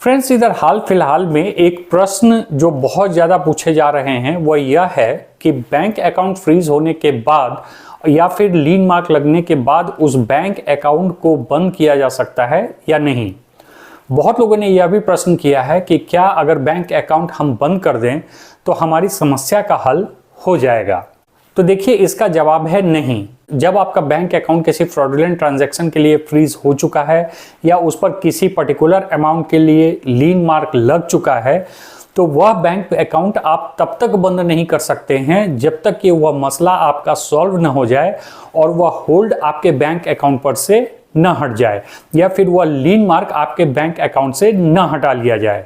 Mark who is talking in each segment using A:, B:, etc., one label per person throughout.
A: Friends, इधर हाल फिलहाल में एक प्रश्न जो बहुत ज़्यादा पूछे जा रहे हैं वह यह है कि बैंक अकाउंट फ्रीज होने के बाद या फिर लीन मार्क लगने के बाद उस बैंक अकाउंट को बंद किया जा सकता है या नहीं। बहुत लोगों ने यह भी प्रश्न किया है कि क्या अगर बैंक अकाउंट हम बंद कर दें तो हमारी समस्या का हल हो जाएगा। तो देखिए, इसका जवाब है नहीं। जब आपका बैंक अकाउंट किसी फ्रॉडुलेंट ट्रांजैक्शन के लिए फ्रीज हो चुका है या उस पर किसी पर्टिकुलर अमाउंट के लिए लीन मार्क लग चुका है तो वह बैंक अकाउंट आप तब तक बंद नहीं कर सकते हैं जब तक कि वह मसला आपका सॉल्व न हो जाए और वह होल्ड आपके बैंक अकाउंट पर से न हट जाए या फिर वह लीन मार्क आपके बैंक अकाउंट से न हटा लिया जाए।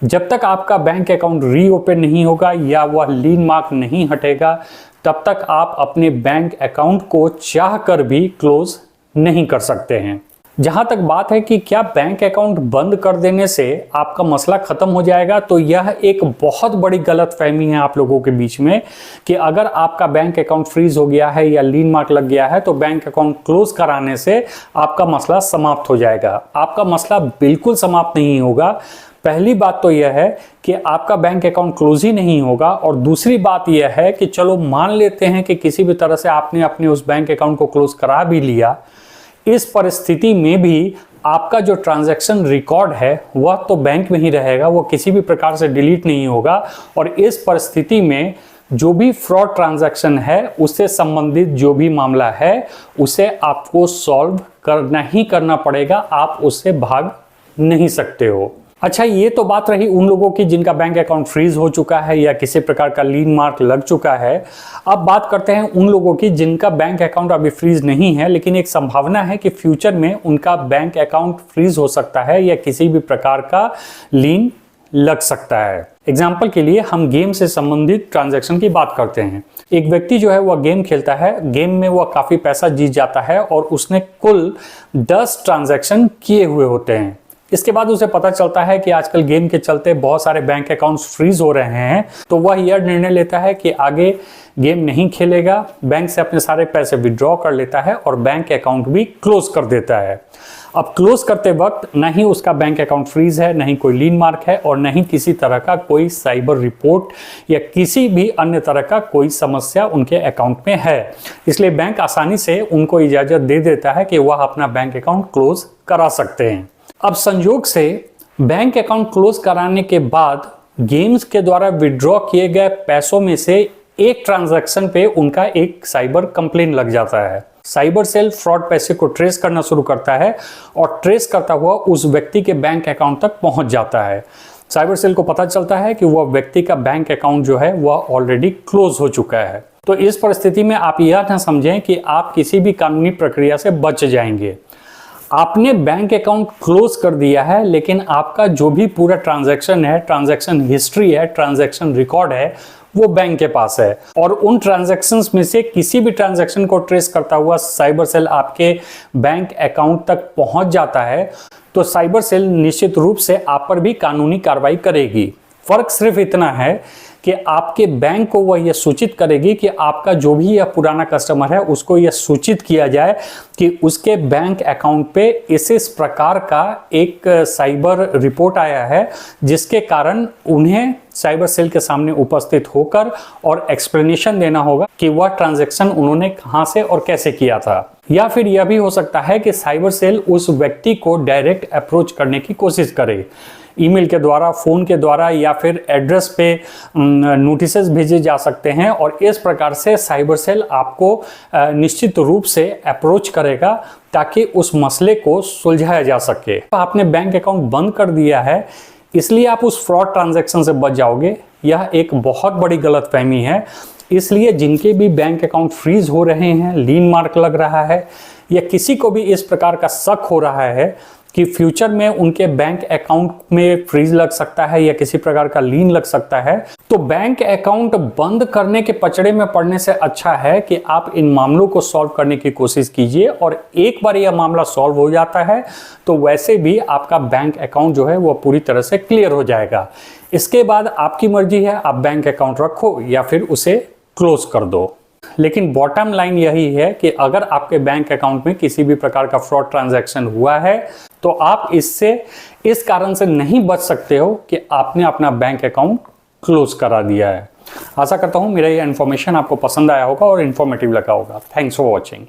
A: जब तक आपका बैंक अकाउंट रीओपन नहीं होगा या वह लीन मार्क नहीं हटेगा तब तक आप अपने बैंक अकाउंट को चाह कर भी क्लोज नहीं कर सकते हैं। जहां तक बात है कि क्या बैंक अकाउंट बंद कर देने से आपका मसला खत्म हो जाएगा, तो यह एक बहुत बड़ी गलतफहमी है आप लोगों के बीच में कि अगर आपका बैंक अकाउंट फ्रीज हो गया है या लीन मार्क लग गया है तो बैंक अकाउंट क्लोज कराने से आपका मसला समाप्त हो जाएगा। आपका मसला बिल्कुल समाप्त नहीं होगा। पहली बात तो यह है कि आपका बैंक अकाउंट क्लोज ही नहीं होगा और दूसरी बात यह है कि चलो मान लेते हैं कि किसी भी तरह से आपने अपने उस बैंक अकाउंट को क्लोज करा भी लिया, इस परिस्थिति में भी आपका जो ट्रांजैक्शन रिकॉर्ड है वह तो बैंक में ही रहेगा, वो किसी भी प्रकार से डिलीट नहीं होगा और इस परिस्थिति में जो भी फ्रॉड ट्रांजैक्शन है उससे संबंधित जो भी मामला है उसे आपको सॉल्व करना ही करना पड़ेगा, आप उससे भाग नहीं सकते हो। अच्छा, ये तो बात रही उन लोगों की जिनका बैंक अकाउंट फ्रीज हो चुका है या किसी प्रकार का लीन मार्क लग चुका है। अब बात करते हैं उन लोगों की जिनका बैंक अकाउंट अभी फ्रीज नहीं है लेकिन एक संभावना है कि फ्यूचर में उनका बैंक अकाउंट फ्रीज हो सकता है या किसी भी प्रकार का लीन लग सकता है। एग्जाम्पल के लिए हम गेम से संबंधित ट्रांजैक्शन की बात करते हैं। एक व्यक्ति जो है वह गेम खेलता है, गेम में वह काफी पैसा जीत जाता है और उसने कुल 10 ट्रांजैक्शन किए हुए होते हैं। इसके बाद उसे पता चलता है कि आजकल गेम के चलते बहुत सारे बैंक अकाउंट्स फ्रीज हो रहे हैं, तो वह यह निर्णय लेता है कि आगे गेम नहीं खेलेगा, बैंक से अपने सारे पैसे विड्रॉ कर लेता है और बैंक अकाउंट भी क्लोज कर देता है। अब क्लोज करते वक्त न ही उसका बैंक अकाउंट फ्रीज है, न ही कोई लीन मार्क है और न ही किसी तरह का कोई साइबर रिपोर्ट या किसी भी अन्य तरह का कोई समस्या उनके अकाउंट में है। इसलिए बैंक आसानी से उनको इजाजत दे देता है कि वह अपना बैंक अकाउंट क्लोज करा सकते हैं। अब संयोग से बैंक अकाउंट क्लोज कराने के बाद गेम्स के द्वारा विड्रॉ किए गए पैसों में से एक ट्रांजैक्शन पे उनका एक साइबर कंप्लेन लग जाता है। साइबर सेल फ्रॉड पैसे को ट्रेस करना शुरू करता है और ट्रेस करता हुआ उस व्यक्ति के बैंक अकाउंट तक पहुंच जाता है। साइबर सेल को पता चलता है कि वह व्यक्ति का बैंक अकाउंट जो है वह ऑलरेडी क्लोज हो चुका है। तो इस परिस्थिति में आप यह ना समझें कि आप किसी भी कानूनी प्रक्रिया से बच जाएंगे। आपने बैंक अकाउंट क्लोज कर दिया है लेकिन आपका जो भी पूरा ट्रांजैक्शन है, ट्रांजैक्शन हिस्ट्री है, ट्रांजैक्शन रिकॉर्ड है, वो बैंक के पास है और उन ट्रांजैक्शंस में से किसी भी ट्रांजैक्शन को ट्रेस करता हुआ साइबर सेल आपके बैंक अकाउंट तक पहुंच जाता है तो साइबर सेल निश्चित रूप से आप पर भी कानूनी कार्रवाई करेगी। फर्क सिर्फ इतना है कि आपके बैंक को वह यह सूचित करेगी कि आपका जो भी यह पुराना कस्टमर है उसको यह सूचित किया जाए कि उसके बैंक अकाउंट पे इस प्रकार का एक साइबर रिपोर्ट आया है जिसके कारण उन्हें साइबर सेल के सामने उपस्थित होकर और एक्सप्लेनेशन देना होगा कि वह ट्रांजैक्शन उन्होंने कहां से और कैसे किया था। या फिर यह भी हो सकता है कि साइबर सेल उस व्यक्ति को डायरेक्ट अप्रोच करने की कोशिश करे, ईमेल के द्वारा, फ़ोन के द्वारा या फिर एड्रेस पे नोटिसेस भेजे जा सकते हैं और इस प्रकार से साइबर सेल आपको निश्चित रूप से अप्रोच करेगा ताकि उस मसले को सुलझाया जा सके। आपने बैंक अकाउंट बंद कर दिया है इसलिए आप उस फ्रॉड ट्रांजैक्शन से बच जाओगे, यह एक बहुत बड़ी गलतफहमी है। इसलिए जिनके भी बैंक अकाउंट फ्रीज हो रहे हैं, लीन मार्क लग रहा है या किसी को भी इस प्रकार का शक हो रहा है कि फ्यूचर में उनके बैंक अकाउंट में फ्रीज लग सकता है या किसी प्रकार का लीन लग सकता है, तो बैंक अकाउंट बंद करने के पचड़े में पड़ने से अच्छा है कि आप इन मामलों को सॉल्व करने की कोशिश कीजिए और एक बार यह मामला सॉल्व हो जाता है तो वैसे भी आपका बैंक अकाउंट जो है वह पूरी तरह से क्लियर हो जाएगा। इसके बाद आपकी मर्जी है, आप बैंक अकाउंट रखो या फिर उसे क्लोज कर दो। लेकिन बॉटम लाइन यही है कि अगर आपके बैंक अकाउंट में किसी भी प्रकार का फ्रॉड ट्रांजैक्शन हुआ है तो आप इससे इस कारण से नहीं बच सकते हो कि आपने अपना बैंक अकाउंट क्लोज करा दिया है। आशा करता हूं मेरा ये इन्फॉर्मेशन आपको पसंद आया होगा और इन्फॉर्मेटिव लगा होगा। Thanks for watching.